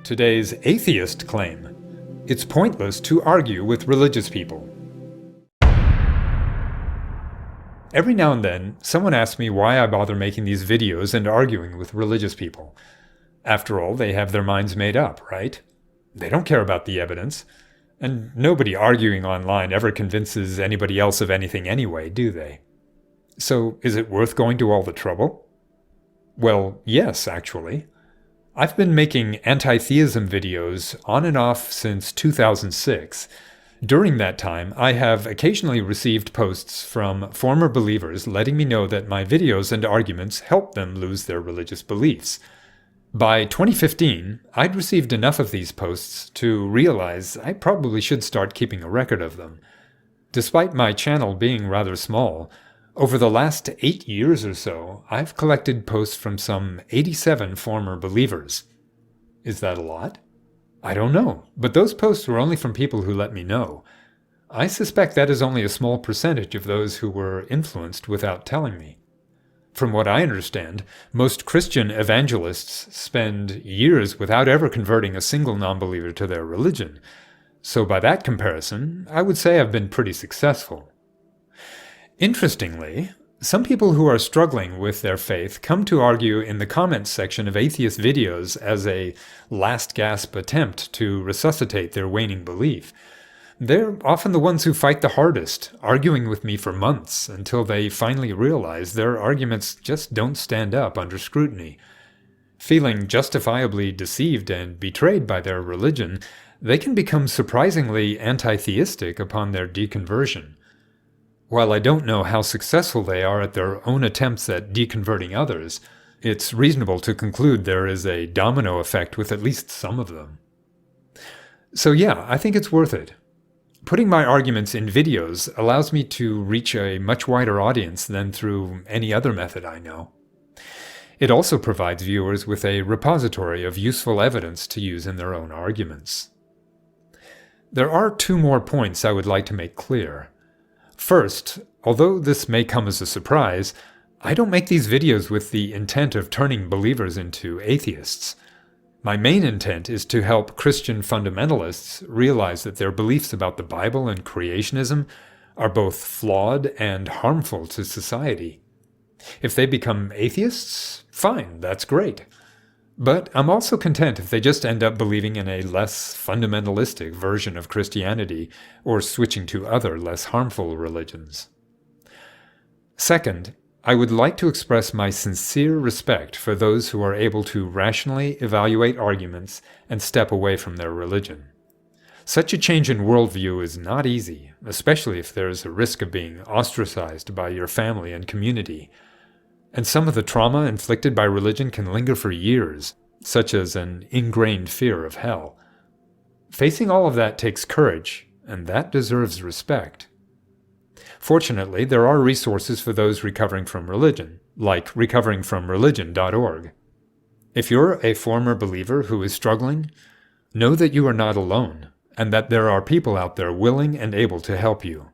Today's atheist claim: it's pointless to argue with religious people. Every now and then, someone asks me why I bother making these videos and arguing with religious people. After all, they have their minds made up, right? They don't care about the evidence. And nobody arguing online ever convinces anybody else of anything anyway, do they? So, is it worth going to all the trouble? Well, yes, actually. I've been making anti-theism videos on and off since 2006. During that time, I have occasionally received posts from former believers letting me know that my videos and arguments help them lose their religious beliefs. By 2015, I'd received enough of these posts to realize I probably should start keeping a record of them. Despite my channel being rather small, over the last 8 years or so, I've collected posts from some 87 former believers. Is that a lot? I don't know, but those posts were only from people who let me know. I suspect that is only a small percentage of those who were influenced without telling me. From what I understand, most Christian evangelists spend years without ever converting a single non-believer to their religion. So by that comparison, I would say I've been pretty successful. Interestingly, some people who are struggling with their faith come to argue in the comments section of atheist videos as a last-gasp attempt to resuscitate their waning belief. They're often the ones who fight the hardest, arguing with me for months until they finally realize their arguments just don't stand up under scrutiny. Feeling justifiably deceived and betrayed by their religion, they can become surprisingly anti-theistic upon their deconversion. While I don't know how successful they are at their own attempts at deconverting others, it's reasonable to conclude there is a domino effect with at least some of them. So yeah, I think it's worth it. Putting my arguments in videos allows me to reach a much wider audience than through any other method I know. It also provides viewers with a repository of useful evidence to use in their own arguments. There are 2 more points I would like to make clear. First, although this may come as a surprise, I don't make these videos with the intent of turning believers into atheists. My main intent is to help Christian fundamentalists realize that their beliefs about the Bible and creationism are both flawed and harmful to society. If they become atheists, fine, that's great. But I'm also content if they just end up believing in a less fundamentalistic version of Christianity or switching to other less harmful religions. Second, I would like to express my sincere respect for those who are able to rationally evaluate arguments and step away from their religion. Such a change in worldview is not easy, especially if there is a risk of being ostracized by your family and community. And some of the trauma inflicted by religion can linger for years, such as an ingrained fear of hell. Facing all of that takes courage, and that deserves respect. Fortunately, there are resources for those recovering from religion, like recoveringfromreligion.org. If you're a former believer who is struggling, know that you are not alone, and that there are people out there willing and able to help you.